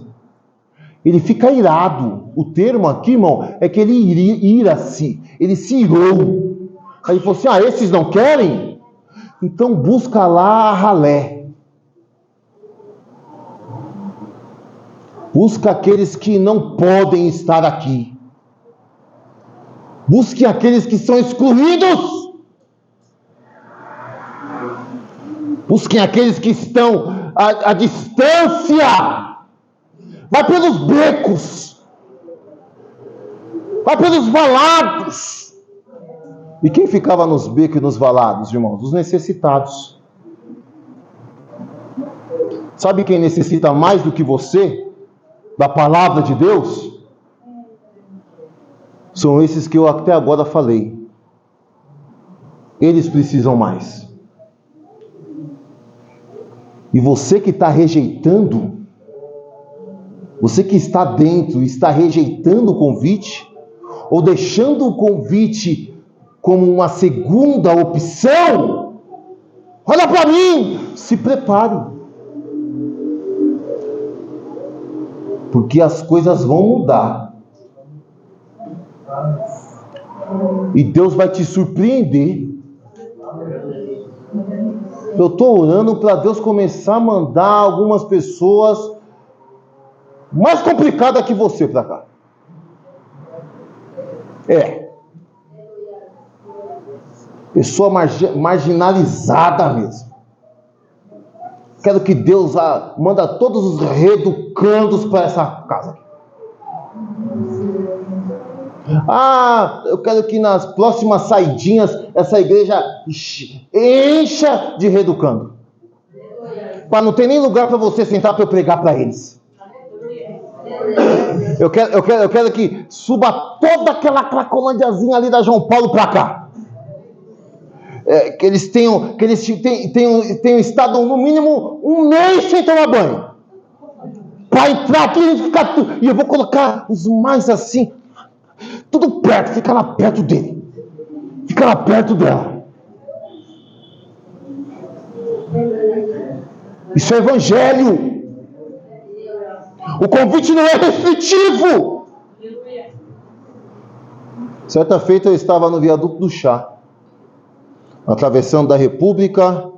Ele fica irado. O termo aqui, irmão, é que ele ira-se. Ele se irou. Aí ele falou assim, esses não querem? Então busca lá a ralé. Busca aqueles que não podem estar aqui. Busque aqueles que são excluídos. Busquem aqueles que estão à distância. Vai pelos becos. Vai pelos valados. E quem ficava nos becos e nos valados, irmãos? Os necessitados. Sabe quem necessita mais do que você? Da palavra de Deus? São esses que eu até agora falei. Eles precisam mais. E você que está rejeitando, você que está dentro e está rejeitando o convite, ou deixando o convite como uma segunda opção, olha para mim, se prepare. Porque as coisas vão mudar. E Deus vai te surpreender. Eu estou orando para Deus começar a mandar algumas pessoas mais complicadas que você para cá. Pessoa marginalizada mesmo. Quero que Deus manda todos os reeducandos para essa casa. Eu quero que nas próximas saidinhas essa igreja encha de reeducando. Para não ter nem lugar para você sentar para eu pregar para eles. Eu quero que suba toda aquela cracolândiazinha ali da João Paulo para cá. Que eles tenham estado no mínimo um mês sem tomar banho. Para entrar aqui e ficar tudo. E eu vou colocar os mais assim, tudo perto, fica lá perto dele. Fica lá perto dela. Isso é evangelho. O convite não é restritivo. Certa feita eu estava no viaduto do Chá, atravessando da República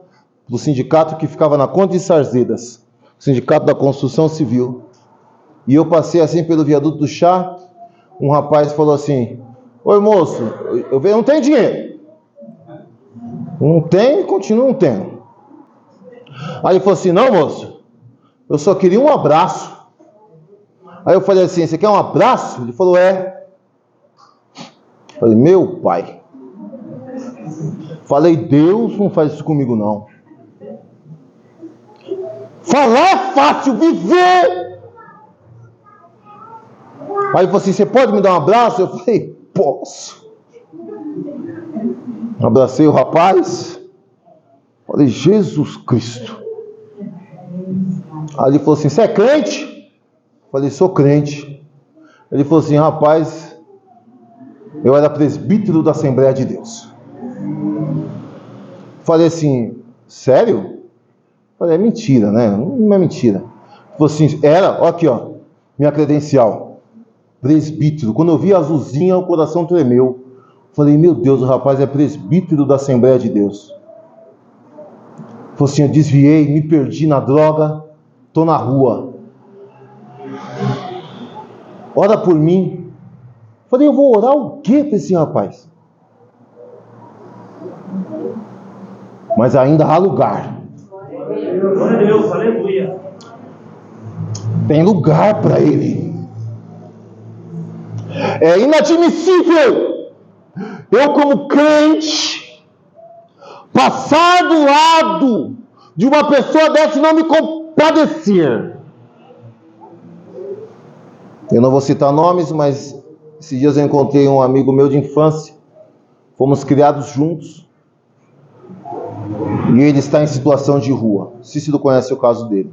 do sindicato que ficava na Conde de Sarzedas, sindicato da construção civil. E eu passei assim pelo viaduto do Chá. Um rapaz falou assim: oi moço, eu não tenho dinheiro. Não tem, continua não tendo. Aí ele falou assim: não moço, eu só queria um abraço. Aí eu falei assim: você quer um abraço? Ele falou: é. Eu falei: meu pai. Falei: Deus não faz isso comigo não. Falar é fácil, viver. Aí ele falou assim: você pode me dar um abraço? Eu falei: posso. Abracei o rapaz. Falei: Jesus Cristo. Aí ele falou assim: você é crente? Eu falei: sou crente. Ele falou assim: rapaz, eu era presbítero da Assembleia de Deus. Falei assim: sério? Falei: é mentira, né? Não é mentira. Ele falou assim: era, ó aqui, ó, minha credencial, presbítero. Quando eu vi a azulzinha, o coração tremeu. Falei: meu Deus, o rapaz é presbítero da Assembleia de Deus. Ele falou assim: eu desviei, me perdi na droga, tô na rua. Ora por mim. Falei: eu vou orar o quê para esse rapaz? Mas ainda há lugar. Glória a Deus, aleluia. Tem lugar para ele. É inadmissível eu, como crente, passar do lado de uma pessoa dessa e não me compadecer. Eu não vou citar nomes, mas esses dias eu encontrei um amigo meu de infância. Fomos criados juntos. E ele está em situação de rua. Cícero conhece o caso dele.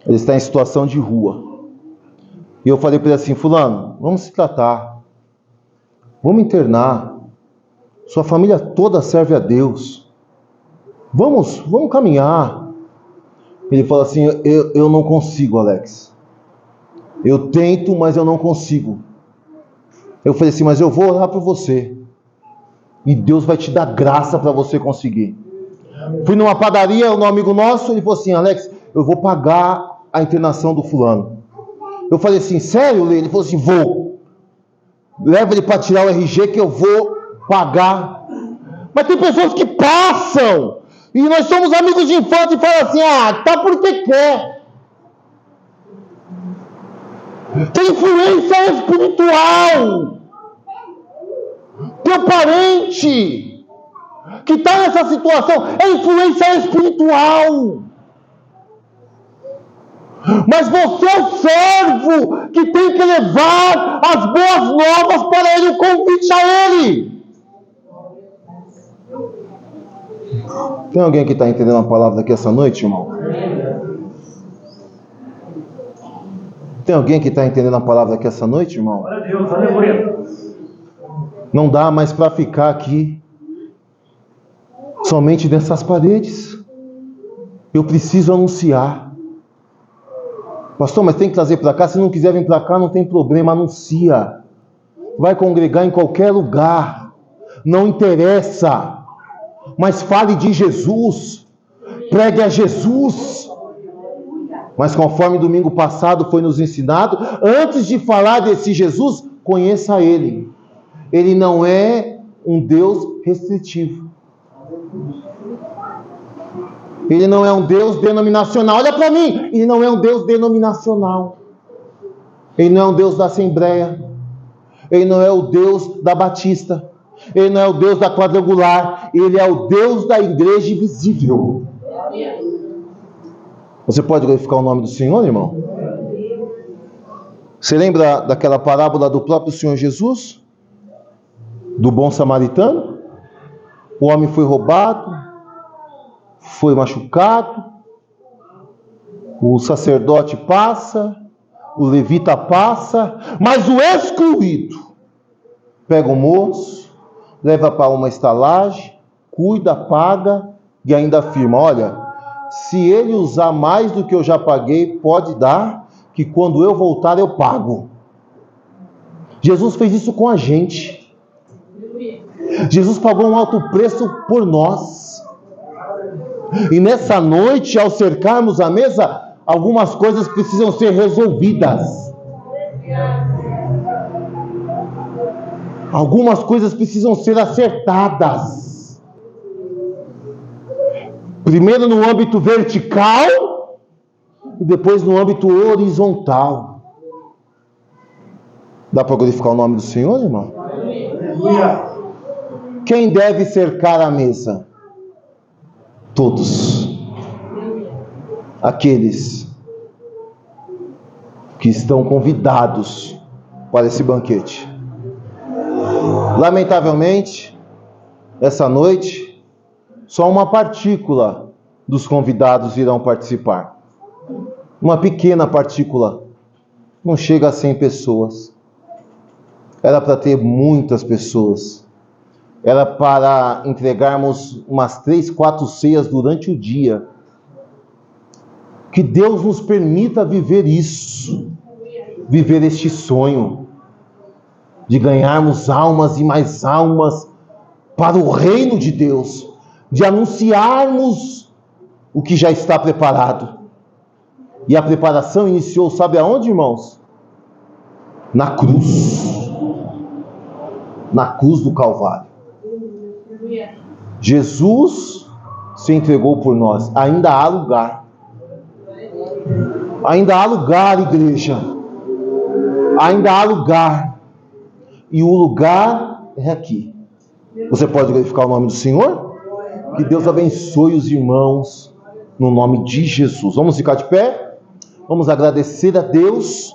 Ele está em situação de rua. E eu falei para ele assim: fulano, vamos se tratar. Vamos internar. Sua família toda serve a Deus. Vamos caminhar. Ele falou assim: eu não consigo, Alex. Eu tento, mas eu não consigo. Eu falei assim: mas eu vou orar por você. E Deus vai te dar graça para você conseguir. Fui numa padaria, um amigo nosso, ele falou assim: Alex, eu vou pagar a internação do fulano. Eu falei assim: sério, Lê? Ele falou assim: vou. Leva ele para tirar o RG que eu vou pagar. Mas tem pessoas que passam. E nós somos amigos de infância e falam assim: tá porque quer. Tem influência espiritual. Teu parente que está nessa situação é influência espiritual. Mas você é o servo que tem que levar as boas novas para ele, o convite a ele. Tem alguém que está entendendo a palavra aqui essa noite, irmão? Tem alguém que está entendendo a palavra aqui essa noite, irmão? Glória a Deus, aleluia. Não dá mais para ficar aqui somente nessas paredes. Eu preciso anunciar. Pastor, mas tem que trazer para cá. Se não quiser vir para cá, não tem problema, anuncia. vai congregar em qualquer lugar, não interessa, mas fale de Jesus, pregue a Jesus. Mas conforme domingo passado foi nos ensinado, antes de falar desse Jesus, conheça Ele. Ele não é um Deus restritivo. Ele não é um Deus denominacional. Olha para mim, Ele não é um Deus denominacional. Ele não é um Deus da Assembleia. Ele não é o Deus da Batista. Ele não é o Deus da Quadrangular. Ele é o Deus da igreja invisível. Você pode glorificar o nome do Senhor, irmão? Você lembra daquela parábola do próprio Senhor Jesus? Do bom samaritano? O homem foi roubado, foi machucado, o sacerdote passa, o levita passa, mas o excluído pega o moço, leva para uma estalagem, cuida, paga e ainda afirma: olha, se ele usar mais do que eu já paguei, pode dar, que quando eu voltar eu pago. Jesus fez isso com a gente. Jesus pagou um alto preço por nós. E nessa noite, ao cercarmos a mesa, algumas coisas precisam ser resolvidas. Algumas coisas precisam ser acertadas. Primeiro no âmbito vertical e depois no âmbito horizontal. Dá para glorificar o nome do Senhor, irmão? Quem deve cercar a mesa? Todos. Aqueles que estão convidados para esse banquete. Lamentavelmente, essa noite, só uma partícula dos convidados irão participar. Uma pequena partícula. Não chega a 100 pessoas. Era para ter muitas pessoas. Era para entregarmos umas 3, 4 ceias durante o dia. Que Deus nos permita viver isso. Viver este sonho. De ganharmos almas e mais almas para o reino de Deus. De anunciarmos o que já está preparado. E a preparação iniciou, sabe aonde, irmãos? Na cruz. Na cruz do Calvário. Jesus se entregou por nós. Ainda há lugar. Ainda há lugar, igreja. Ainda há lugar. E o lugar é aqui. Você pode glorificar o nome do Senhor? Que Deus abençoe os irmãos no nome de Jesus. Vamos ficar de pé? Vamos agradecer a Deus